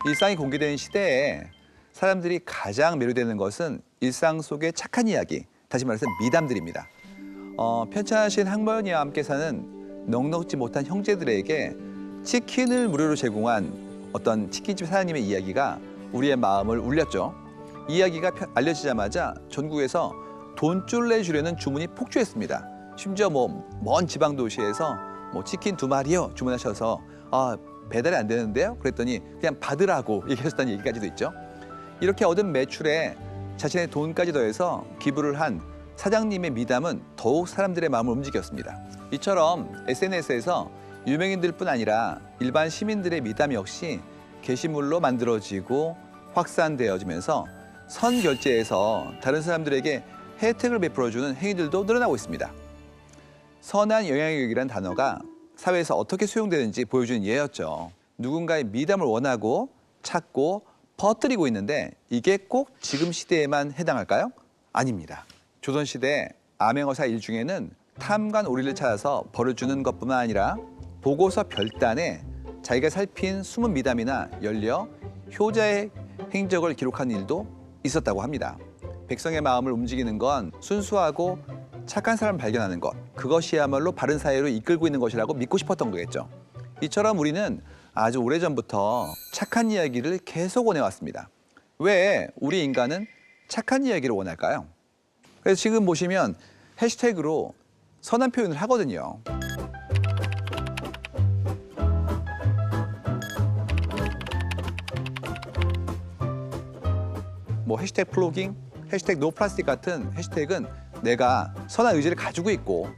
일상이 공개되는 시대에 사람들이 가장 매료되는 것은 일상 속의 착한 이야기, 다시 말해서 미담들입니다. 편찮으신 할머니와 함께 사는 넉넉지 못한 형제들에게 치킨을 무료로 제공한 어떤 치킨집 사장님의 이야기가 우리의 마음을 울렸죠. 이 이야기가 알려지자마자 전국에서 돈줄 내주려는 주문이 폭주했습니다. 심지어 먼 지방 도시에서 치킨 2마리요 주문하셔서 배달이 안 되는데요? 그랬더니 그냥 받으라고 얘기하셨다는 얘기까지도 있죠. 이렇게 얻은 매출에 자신의 돈까지 더해서 기부를 한 사장님의 미담은 더욱 사람들의 마음을 움직였습니다. 이처럼 SNS에서 유명인들뿐 아니라 일반 시민들의 미담 역시 게시물로 만들어지고 확산되어지면서 선결제에서 다른 사람들에게 혜택을 베풀어주는 행위들도 늘어나고 있습니다. 선한 영향력이란 단어가 사회에서 어떻게 수용되는지 보여주는 예였죠. 누군가의 미담을 원하고 찾고 퍼뜨리고 있는데 이게 꼭 지금 시대에만 해당할까요? 아닙니다. 조선시대 암행어사 일중에는 탐관 오리를 찾아서 벌을 주는 것뿐만 아니라 보고서 별단에 자기가 살핀 숨은 미담이나 연려, 효자의 행적을 기록한 일도 있었다고 합니다. 백성의 마음을 움직이는 건 순수하고 착한 사람을 발견하는 것, 그것이야말로 바른 사회로 이끌고 있는 것이라고 믿고 싶었던 거겠죠. 이처럼 우리는 아주 오래전부터 착한 이야기를 계속 원해왔습니다. 왜 우리 인간은 착한 이야기를 원할까요? 그래서 지금 보시면 해시태그로 선한 표현을 하거든요. 해시태그 플로깅, 해시태그 노플라스틱 같은 해시태그는 내가 선한 의지를 가지고 있고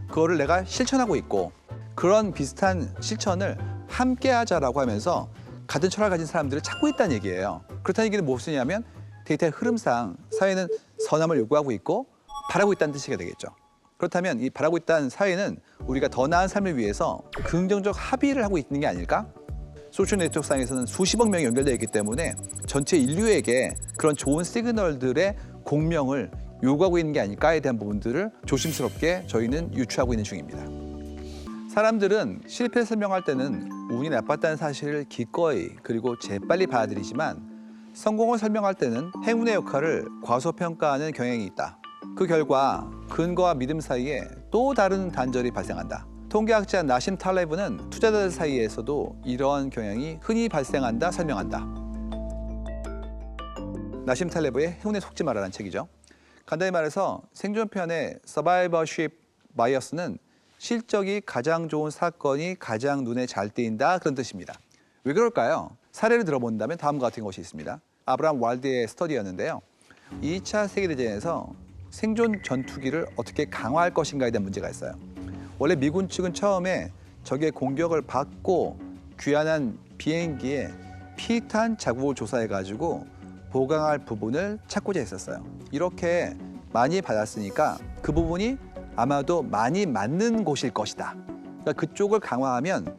그거를 내가 실천하고 있고 그런 비슷한 실천을 함께 하자라고 하면서 같은 철학을 가진 사람들을 찾고 있다는 얘기예요. 그렇다는 얘기는 무엇이냐면 데이터의 흐름상 사회는 선함을 요구하고 있고 바라고 있다는 뜻이 되겠죠. 그렇다면 이 바라고 있다는 사회는 우리가 더 나은 삶을 위해서 긍정적 합의를 하고 있는 게 아닐까? 소셜 네트워크상에서는 수십억 명이 연결되어 있기 때문에 전체 인류에게 그런 좋은 시그널들의 공명을 요구하고 있는 게 아닐까에 대한 부분들을 조심스럽게 저희는 유추하고 있는 중입니다. 사람들은 실패를 설명할 때는 운이 나빴다는 사실을 기꺼이 그리고 재빨리 받아들이지만 성공을 설명할 때는 행운의 역할을 과소평가하는 경향이 있다. 그 결과 근거와 믿음 사이에 또 다른 단절이 발생한다. 통계학자 나심 탈레브는 투자자들 사이에서도 이러한 경향이 흔히 발생한다 설명한다. 나심 탈레브의 행운에 속지 마라라는 책이죠. 간단히 말해서 생존편의 서바이버십 바이어스는 실적이 가장 좋은 사건이 가장 눈에 잘 띄인다 그런 뜻입니다. 왜 그럴까요? 사례를 들어본다면 다음과 같은 것이 있습니다. 아브라함 왈드의 스터디였는데요. 2차 세계대전에서 생존 전투기를 어떻게 강화할 것인가에 대한 문제가 있어요. 원래 미군 측은 처음에 적의 공격을 받고 귀환한 비행기에 피탄 자국을 조사해가지고 보강할 부분을 찾고자 했었어요. 이렇게 많이 받았으니까 그 부분이 아마도 많이 맞는 곳일 것이다. 그러니까 그쪽을 강화하면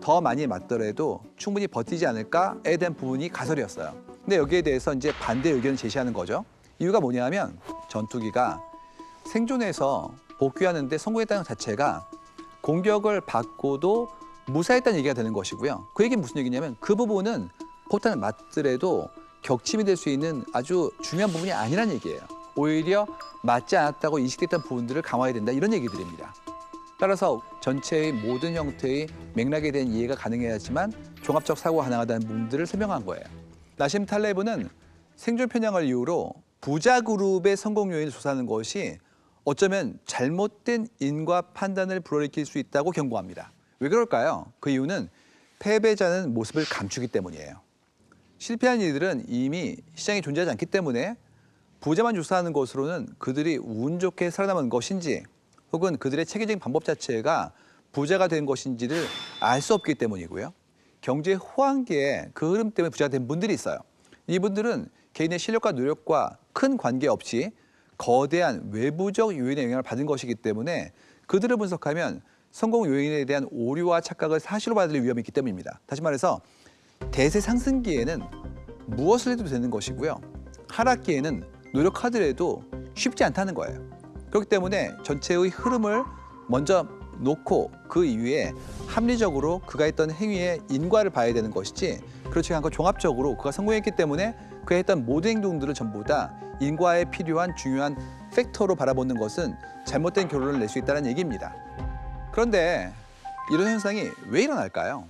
더 많이 맞더라도 충분히 버티지 않을까에 대한 부분이 가설이었어요. 근데 여기에 대해서 이제 반대 의견을 제시하는 거죠. 이유가 뭐냐면 전투기가 생존해서 복귀하는데 성공했다는 것 자체가 공격을 받고도 무사했다는 얘기가 되는 것이고요. 그 얘기는 무슨 얘기냐면 그 부분은 포탄을 맞더라도 격침이 될 수 있는 아주 중요한 부분이 아니란 얘기예요. 오히려 맞지 않았다고 인식됐던 부분들을 강화해야 된다 이런 얘기들입니다. 따라서 전체의 모든 형태의 맥락에 대한 이해가 가능해야지만 종합적 사고가 가능하다는 부분들을 설명한 거예요. 나심 탈레브는 생존 편향을 이유로 부자 그룹의 성공 요인을 조사하는 것이 어쩌면 잘못된 인과 판단을 불러일으킬 수 있다고 경고합니다. 왜 그럴까요? 그 이유는 패배자는 모습을 감추기 때문이에요. 실패한 이들은 이미 시장에 존재하지 않기 때문에 부자만 조사하는 것으로는 그들이 운 좋게 살아남은 것인지 혹은 그들의 체계적인 방법 자체가 부자가 된 것인지를 알 수 없기 때문이고요. 경제 호황기에 그 흐름 때문에 부자가 된 분들이 있어요. 이분들은 개인의 실력과 노력과 큰 관계없이 거대한 외부적 요인의 영향을 받은 것이기 때문에 그들을 분석하면 성공 요인에 대한 오류와 착각을 사실로 받아들일 위험이 있기 때문입니다. 다시 말해서 대세 상승기에는 무엇을 해도 되는 것이고요. 하락기에는 노력하더라도 쉽지 않다는 거예요. 그렇기 때문에 전체의 흐름을 먼저 놓고 그 이후에 합리적으로 그가 했던 행위의 인과를 봐야 되는 것이지 그렇지 않고 종합적으로 그가 성공했기 때문에 그가 했던 모든 행동들을 전부 다 인과에 필요한 중요한 팩터로 바라보는 것은 잘못된 결론을 낼 수 있다는 얘기입니다. 그런데 이런 현상이 왜 일어날까요?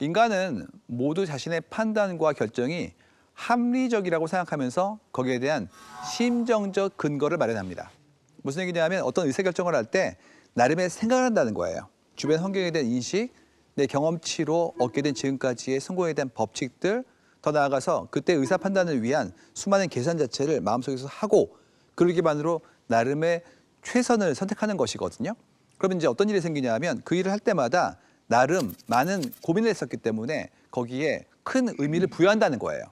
인간은 모두 자신의 판단과 결정이 합리적이라고 생각하면서 거기에 대한 심정적 근거를 마련합니다. 무슨 얘기냐면 어떤 의사결정을 할 때 나름의 생각을 한다는 거예요. 주변 환경에 대한 인식, 내 경험치로 얻게 된 지금까지의 성공에 대한 법칙들, 더 나아가서 그때 의사 판단을 위한 수많은 계산 자체를 마음속에서 하고 그를 기반으로 나름의 최선을 선택하는 것이거든요. 그러면 이제 어떤 일이 생기냐 하면 그 일을 할 때마다 나름 많은 고민을 했었기 때문에 거기에 큰 의미를 부여한다는 거예요.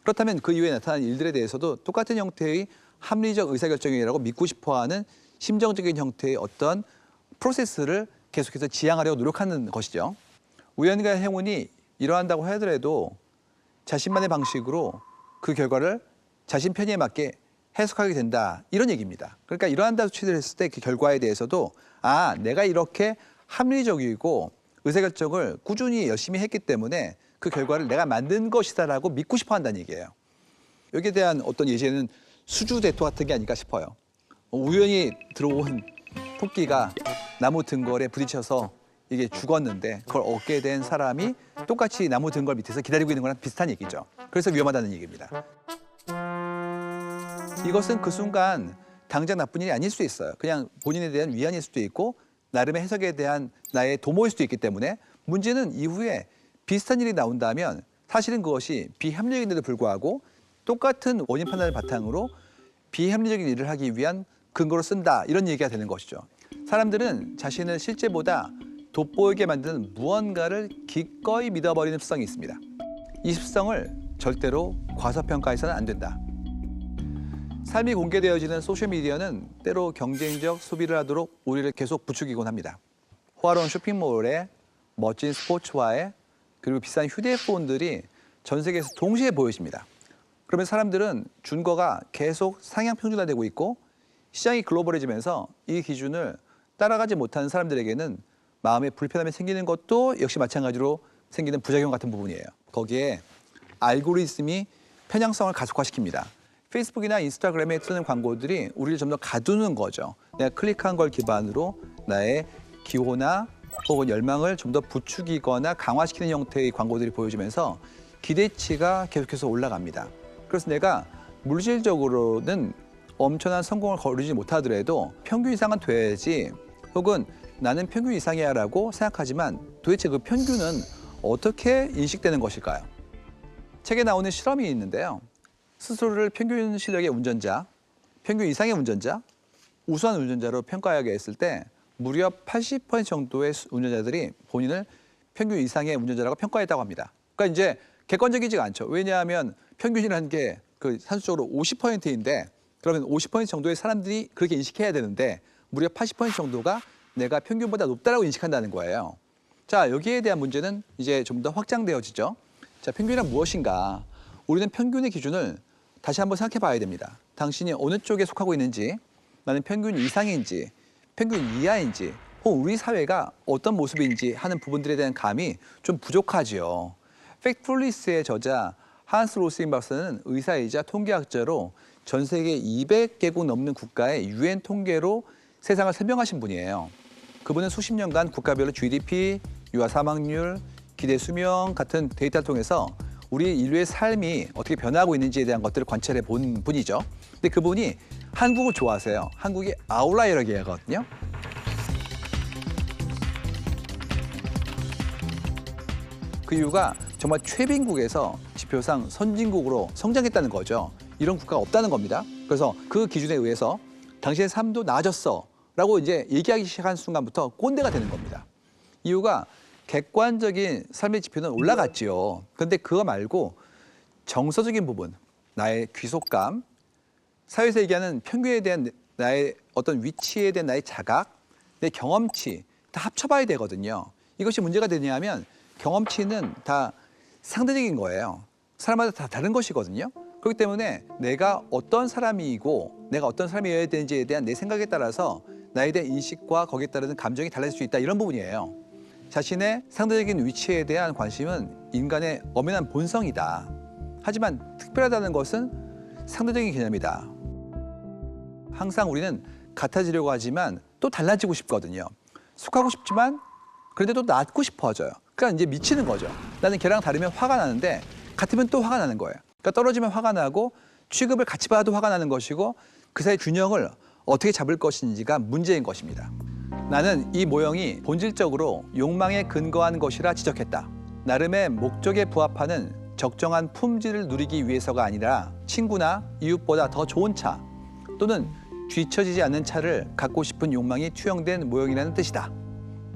그렇다면 그 이후에 나타난 일들에 대해서도 똑같은 형태의 합리적 의사결정이라고 믿고 싶어하는 심정적인 형태의 어떤 프로세스를 계속해서 지향하려고 노력하는 것이죠. 우연과 행운이 이러한다고 하더라도 자신만의 방식으로 그 결과를 자신 편의에 맞게 해석하게 된다. 이런 얘기입니다. 그러니까 이러한다고 취지를 했을 때 그 결과에 대해서도 내가 이렇게 합리적이고 의사결정을 꾸준히 열심히 했기 때문에 그 결과를 내가 만든 것이다라고 믿고 싶어 한다는 얘기예요. 여기에 대한 어떤 예제는 수주대토 같은 게 아닐까 싶어요. 우연히 들어온 토끼가 나무 등걸에 부딪혀서 이게 죽었는데 그걸 얻게 된 사람이 똑같이 나무 등걸 밑에서 기다리고 있는 거랑 비슷한 얘기죠. 그래서 위험하다는 얘기입니다. 이것은 그 순간 당장 나쁜 일이 아닐 수 있어요. 그냥 본인에 대한 위안일 수도 있고 나름의 해석에 대한 나의 도모일 수도 있기 때문에 문제는 이후에 비슷한 일이 나온다면 사실은 그것이 비합리적인데도 불구하고 똑같은 원인 판단을 바탕으로 비합리적인 일을 하기 위한 근거로 쓴다. 이런 얘기가 되는 것이죠. 사람들은 자신을 실제보다 돋보이게 만드는 무언가를 기꺼이 믿어버리는 습성이 있습니다. 이 습성을 절대로 과소평가해서는 안 된다. 삶이 공개되어지는 소셜미디어는 때로 경쟁적 소비를 하도록 우리를 계속 부추기곤 합니다. 호화로운 쇼핑몰에 멋진 스포츠화에 그리고 비싼 휴대폰들이 전 세계에서 동시에 보여집니다. 그러면 사람들은 준거가 계속 상향 평준화되고 있고 시장이 글로벌해지면서 이 기준을 따라가지 못하는 사람들에게는 마음의 불편함이 생기는 것도 역시 마찬가지로 생기는 부작용 같은 부분이에요. 거기에 알고리즘이 편향성을 가속화시킵니다. 페이스북이나 인스타그램에 뜨는 광고들이 우리를 좀 더 가두는 거죠. 내가 클릭한 걸 기반으로 나의 기호나 혹은 열망을 좀 더 부추기거나 강화시키는 형태의 광고들이 보여지면서 기대치가 계속해서 올라갑니다. 그래서 내가 물질적으로는 엄청난 성공을 거두지 못하더라도 평균 이상은 돼야지 혹은 나는 평균 이상이야 라고 생각하지만 도대체 그 평균은 어떻게 인식되는 것일까요? 책에 나오는 실험이 있는데요. 스스로를 평균 실력의 운전자, 평균 이상의 운전자, 우수한 운전자로 평가하게 했을 때 무려 80% 정도의 운전자들이 본인을 평균 이상의 운전자라고 평가했다고 합니다. 그러니까 이제 객관적이지가 않죠. 왜냐하면 평균이라는 게 그 산수적으로 50%인데 그러면 50% 정도의 사람들이 그렇게 인식해야 되는데 무려 80% 정도가 내가 평균보다 높다라고 인식한다는 거예요. 자, 여기에 대한 문제는 이제 좀 더 확장되어지죠. 자, 평균이란 무엇인가? 우리는 평균의 기준을 다시 한번 생각해 봐야 됩니다. 당신이 어느 쪽에 속하고 있는지, 나는 평균 이상인지, 평균 이하인지, 혹은 우리 사회가 어떤 모습인지 하는 부분들에 대한 감이 좀 부족하지요. 팩트풀리스의 저자 한스 로스링 박사는 의사이자 통계학자로 전 세계 200개국 넘는 국가의 유엔 통계로 세상을 설명하신 분이에요. 그분은 수십 년간 국가별로 GDP, 유아 사망률, 기대 수명 같은 데이터를 통해서 우리 인류의 삶이 어떻게 변화하고 있는지에 대한 것들을 관찰해 본 분이죠. 근데 그분이 한국을 좋아하세요. 한국이 아웃라이어라고 얘기하거든요. 그 이유가 정말 최빈국에서 지표상 선진국으로 성장했다는 거죠. 이런 국가가 없다는 겁니다. 그래서 그 기준에 의해서 당신의 삶도 나아졌어 라고 이제 얘기하기 시작한 순간부터 꼰대가 되는 겁니다. 이유가 객관적인 삶의 지표는 올라갔지요. 그런데 그거 말고 정서적인 부분, 나의 귀속감, 사회에서 얘기하는 평균에 대한 나의 어떤 위치에 대한 나의 자각, 내 경험치 다 합쳐봐야 되거든요. 이것이 문제가 되냐면 경험치는 다 상대적인 거예요. 사람마다 다 다른 것이거든요. 그렇기 때문에 내가 어떤 사람이고 내가 어떤 사람이어야 되는지에 대한 내 생각에 따라서 나에 대한 인식과 거기에 따르는 감정이 달라질 수 있다. 이런 부분이에요. 자신의 상대적인 위치에 대한 관심은 인간의 엄연한 본성이다. 하지만 특별하다는 것은 상대적인 개념이다. 항상 우리는 같아지려고 하지만 또 달라지고 싶거든요. 속하고 싶지만 그런데 또 낫고 싶어져요. 그러니까 이제 미치는 거죠. 나는 걔랑 다르면 화가 나는데 같으면 또 화가 나는 거예요. 그러니까 떨어지면 화가 나고 취급을 같이 받아도 화가 나는 것이고 그 사이의 균형을 어떻게 잡을 것인지가 문제인 것입니다. 나는 이 모형이 본질적으로 욕망에 근거한 것이라 지적했다. 나름의 목적에 부합하는 적정한 품질을 누리기 위해서가 아니라 친구나 이웃보다 더 좋은 차 또는 뒤처지지 않는 차를 갖고 싶은 욕망이 투영된 모형이라는 뜻이다.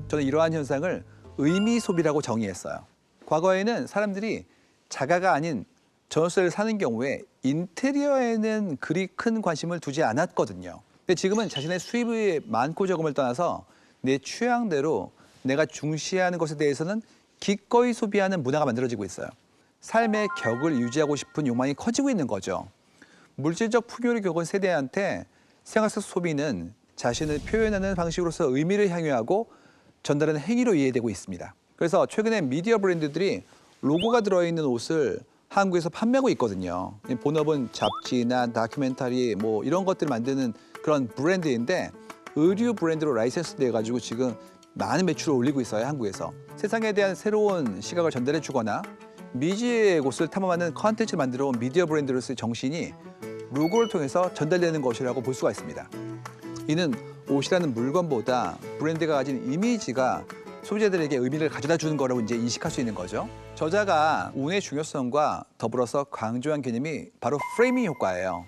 저는 이러한 현상을 의미 소비라고 정의했어요. 과거에는 사람들이 자가가 아닌 전월세를 사는 경우에 인테리어에는 그리 큰 관심을 두지 않았거든요. 근데 지금은 자신의 수입의 많고 적음을 떠나서 내 취향대로 내가 중시하는 것에 대해서는 기꺼이 소비하는 문화가 만들어지고 있어요. 삶의 격을 유지하고 싶은 욕망이 커지고 있는 거죠. 물질적 풍요를 겪은 세대한테 생활 속 소비는 자신을 표현하는 방식으로서 의미를 향유하고 전달하는 행위로 이해되고 있습니다. 그래서 최근에 미디어 브랜드들이 로고가 들어있는 옷을 한국에서 판매하고 있거든요. 본업은 잡지나 다큐멘터리 뭐 이런 것들을 만드는 그런 브랜드인데 의류 브랜드로 라이센스 돼가지고 지금 많은 매출을 올리고 있어요, 한국에서. 세상에 대한 새로운 시각을 전달해 주거나 미지의 곳을 탐험하는 컨텐츠를 만들어 온 미디어 브랜드로서의 정신이 로고를 통해서 전달되는 것이라고 볼 수가 있습니다. 이는 옷이라는 물건보다 브랜드가 가진 이미지가 소비자들에게 의미를 가져다 주는 거라고 이제 인식할 수 있는 거죠. 저자가 운의 중요성과 더불어서 강조한 개념이 바로 프레이밍 효과예요.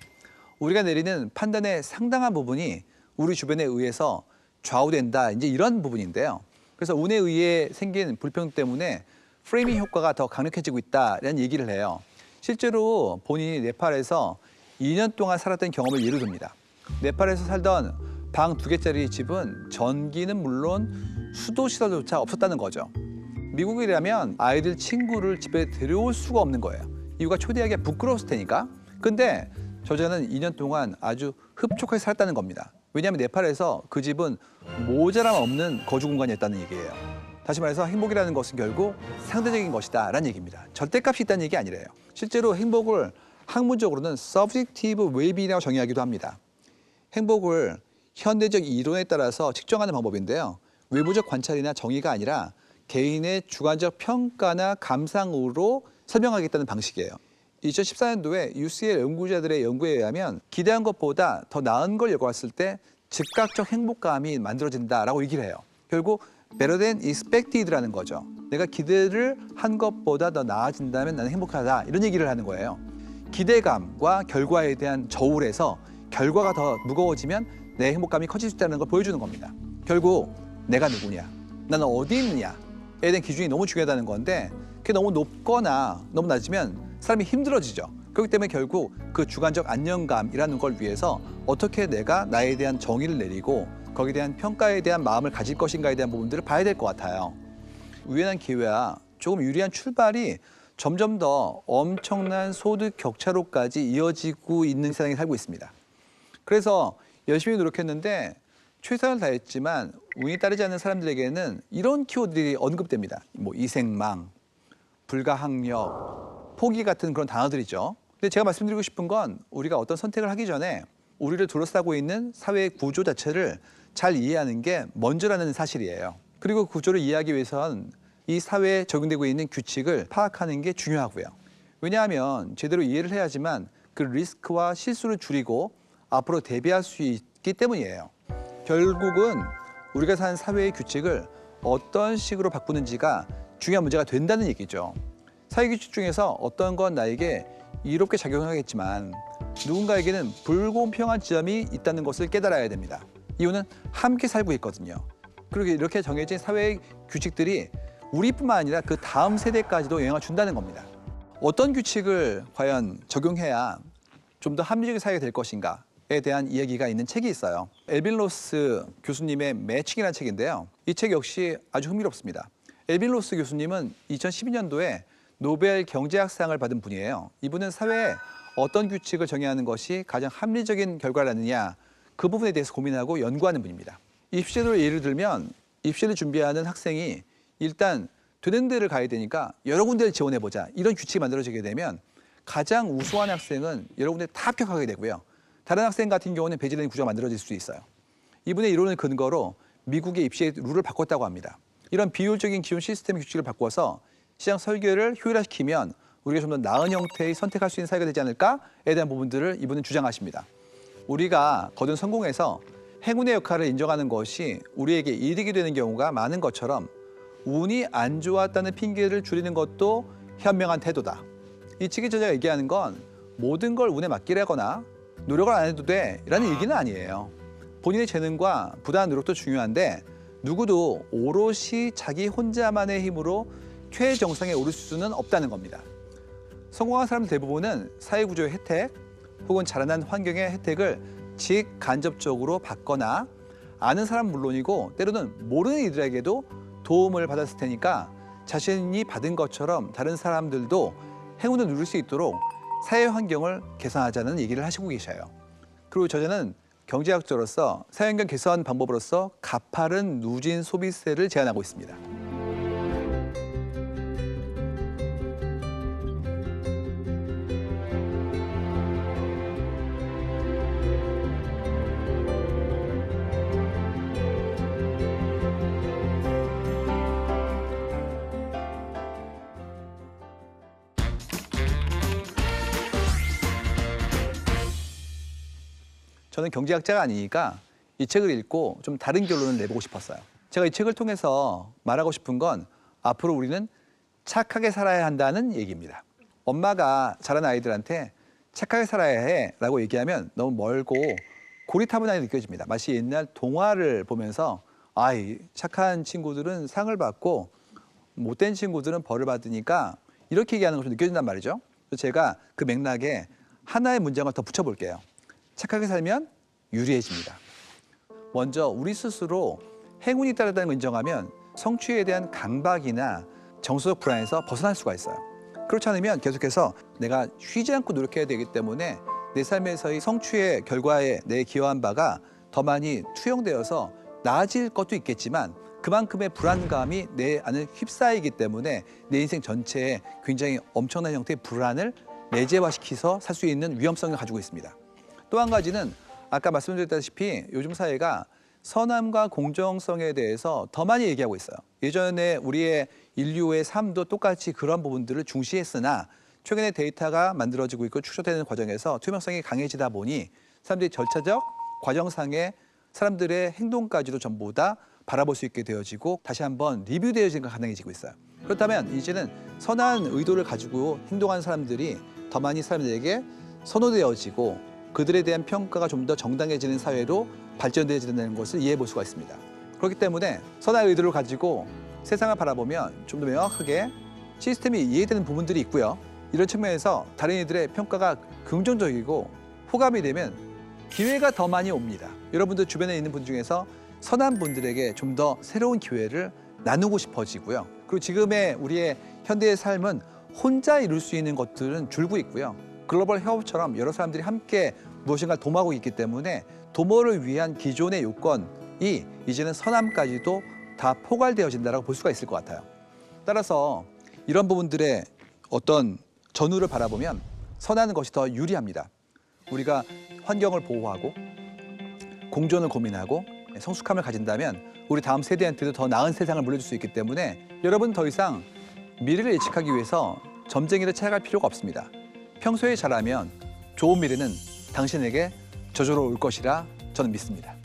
우리가 내리는 판단의 상당한 부분이 우리 주변에 의해서 좌우된다, 이제 이런 부분인데요. 그래서 운에 의해 생긴 불평 때문에 프레이밍 효과가 더 강력해지고 있다라는 얘기를 해요. 실제로 본인이 네팔에서 2년 동안 살았던 경험을 예로 듭니다. 네팔에서 살던 방 2개짜리 집은 전기는 물론 수도 시설조차 없었다는 거죠. 미국이라면 아이들 친구를 집에 데려올 수가 없는 거예요. 이유가 초대하기가 부끄러웠을 테니까. 근데 저자는 2년 동안 아주 흡족하게 살았다는 겁니다. 왜냐하면 네팔에서 그 집은 모자람 없는 거주 공간이었다는 얘기예요. 다시 말해서 행복이라는 것은 결국 상대적인 것이다라는 얘기입니다. 절대값이 있다는 얘기 아니래요. 실제로 행복을 학문적으로는 subjective well-being이라고 정의하기도 합니다. 행복을 현대적 이론에 따라서 측정하는 방법인데요. 외부적 관찰이나 정의가 아니라 개인의 주관적 평가나 감상으로 설명하겠다는 방식이에요. 2014년도에 UCL 연구자들의 연구에 의하면 기대한 것보다 더 나은 걸 예고했을 때 즉각적 행복감이 만들어진다라고 얘기를 해요. 결국 better than expected라는 거죠. 내가 기대를 한 것보다 더 나아진다면 나는 행복하다, 이런 얘기를 하는 거예요. 기대감과 결과에 대한 저울에서 결과가 더 무거워지면 내 행복감이 커질 수 있다는 걸 보여주는 겁니다. 결국 내가 누구냐, 나는 어디 있느냐에 대한 기준이 너무 중요하다는 건데 그게 너무 높거나 너무 낮으면 사람이 힘들어지죠. 그렇기 때문에 결국 그 주관적 안정감이라는 걸 위해서 어떻게 내가 나에 대한 정의를 내리고 거기에 대한 평가에 대한 마음을 가질 것인가에 대한 부분들을 봐야 될 것 같아요. 우연한 기회와 조금 유리한 출발이 점점 더 엄청난 소득 격차로까지 이어지고 있는 세상에 살고 있습니다. 그래서 열심히 노력했는데 최선을 다했지만 운이 따르지 않는 사람들에게는 이런 키워드들이 언급됩니다. 뭐 이생망, 불가항력, 포기 같은 그런 단어들이죠. 근데 제가 말씀드리고 싶은 건 우리가 어떤 선택을 하기 전에 우리를 둘러싸고 있는 사회의 구조 자체를 잘 이해하는 게 먼저라는 사실이에요. 그리고 구조를 이해하기 위해선 이 사회에 적용되고 있는 규칙을 파악하는 게 중요하고요. 왜냐하면 제대로 이해를 해야지만 그 리스크와 실수를 줄이고 앞으로 대비할 수 있기 때문이에요. 결국은 우리가 사는 사회의 규칙을 어떤 식으로 바꾸는지가 중요한 문제가 된다는 얘기죠. 사회 규칙 중에서 어떤 건 나에게 이롭게 작용하겠지만 누군가에게는 불공평한 지점이 있다는 것을 깨달아야 됩니다. 이유는 함께 살고 있거든요. 그리고 이렇게 정해진 사회의 규칙들이 우리뿐만 아니라 그 다음 세대까지도 영향을 준다는 겁니다. 어떤 규칙을 과연 적용해야 좀 더 합리적인 사회가 될 것인가에 대한 이야기가 있는 책이 있어요. 엘빈 로스 교수님의 매칭이라는 책인데요. 이 책 역시 아주 흥미롭습니다. 엘빈 로스 교수님은 2012년도에 노벨 경제학상을 받은 분이에요. 이분은 사회에 어떤 규칙을 정의하는 것이 가장 합리적인 결과라느냐, 그 부분에 대해서 고민하고 연구하는 분입니다. 입시제도를 예를 들면 입시를 준비하는 학생이 일단 되는 데를 가야 되니까 여러 군데를 지원해보자. 이런 규칙이 만들어지게 되면 가장 우수한 학생은 여러 군데 다 합격하게 되고요. 다른 학생 같은 경우는 배제되는 구조가 만들어질 수 있어요. 이분의 이론을 근거로 미국의 입시 룰을 바꿨다고 합니다. 이런 비효율적인 기존 시스템 규칙을 바꿔서 시장 설계를 효율화시키면 우리가 좀 더 나은 형태의 선택할 수 있는 사회가 되지 않을까에 대한 부분들을 이분은 주장하십니다. 우리가 거둔 성공에서 행운의 역할을 인정하는 것이 우리에게 이득이 되는 경우가 많은 것처럼 운이 안 좋았다는 핑계를 줄이는 것도 현명한 태도다. 이 책의 저자가 얘기하는 건 모든 걸 운에 맡기라거나 노력을 안 해도 돼라는 얘기는 아니에요. 본인의 재능과 부단한 노력도 중요한데 누구도 오롯이 자기 혼자만의 힘으로 최정상에 오를 수는 없다는 겁니다. 성공한 사람들 대부분은 사회구조의 혜택 혹은 자라난 환경의 혜택을 직간접적으로 받거나 아는 사람 물론이고 때로는 모르는 이들에게도 도움을 받았을 테니까 자신이 받은 것처럼 다른 사람들도 행운을 누릴 수 있도록 사회 환경을 개선하자는 얘기를 하시고 계셔요. 그리고 저자는 경제학자로서 사회 환경 개선 방법으로서 가파른 누진 소비세를 제안하고 있습니다. 저는 경제학자가 아니니까 이 책을 읽고 좀 다른 결론을 내보고 싶었어요. 제가 이 책을 통해서 말하고 싶은 건 앞으로 우리는 착하게 살아야 한다는 얘기입니다. 엄마가 자란 아이들한테 착하게 살아야 해라고 얘기하면 너무 멀고 고리타분하게 느껴집니다. 마치 옛날 동화를 보면서 아이 착한 친구들은 상을 받고 못된 친구들은 벌을 받으니까 이렇게 얘기하는 것처럼 느껴진단 말이죠. 그래서 제가 그 맥락에 하나의 문장을 더 붙여볼게요. 착하게 살면 유리해집니다. 먼저 우리 스스로 행운이 있다는 걸 인정하면 성취에 대한 강박이나 정서적 불안에서 벗어날 수가 있어요. 그렇지 않으면 계속해서 내가 쉬지 않고 노력해야 되기 때문에 내 삶에서의 성취의 결과에 내 기여한 바가 더 많이 투영되어서 나아질 것도 있겠지만 그만큼의 불안감이 내 안에 휩싸이기 때문에 내 인생 전체에 굉장히 엄청난 형태의 불안을 내재화시켜서 살 수 있는 위험성을 가지고 있습니다. 또 한 가지는 아까 말씀드렸다시피 요즘 사회가 선함과 공정성에 대해서 더 많이 얘기하고 있어요. 예전에 우리의 인류의 삶도 똑같이 그런 부분들을 중시했으나 최근에 데이터가 만들어지고 있고 축소되는 과정에서 투명성이 강해지다 보니 사람들이 절차적 과정상의 사람들의 행동까지도 전부 다 바라볼 수 있게 되어지고 다시 한번 리뷰되어지는 게 가능해지고 있어요. 그렇다면 이제는 선한 의도를 가지고 행동하는 사람들이 더 많이 사람들에게 선호되어지고 그들에 대한 평가가 좀 더 정당해지는 사회로 발전되어지는 것을 이해해 볼 수가 있습니다. 그렇기 때문에 선한 의도를 가지고 세상을 바라보면 좀 더 명확하게 시스템이 이해되는 부분들이 있고요. 이런 측면에서 다른 이들의 평가가 긍정적이고 호감이 되면 기회가 더 많이 옵니다. 여러분들 주변에 있는 분 중에서 선한 분들에게 좀 더 새로운 기회를 나누고 싶어지고요. 그리고 지금의 우리의 현대의 삶은 혼자 이룰 수 있는 것들은 줄고 있고요. 글로벌 협업처럼 여러 사람들이 함께 무엇인가 도모하고 있기 때문에 도모를 위한 기존의 요건이 이제는 선함까지도 다 포괄되어진다고 볼 수가 있을 것 같아요. 따라서 이런 부분들의 어떤 전후를 바라보면 선하는 것이 더 유리합니다. 우리가 환경을 보호하고 공존을 고민하고 성숙함을 가진다면 우리 다음 세대한테도 더 나은 세상을 물려줄 수 있기 때문에 여러분 더 이상 미래를 예측하기 위해서 점쟁이를 찾아갈 필요가 없습니다. 평소에 잘하면 좋은 미래는 당신에게 저절로 올 것이라 저는 믿습니다.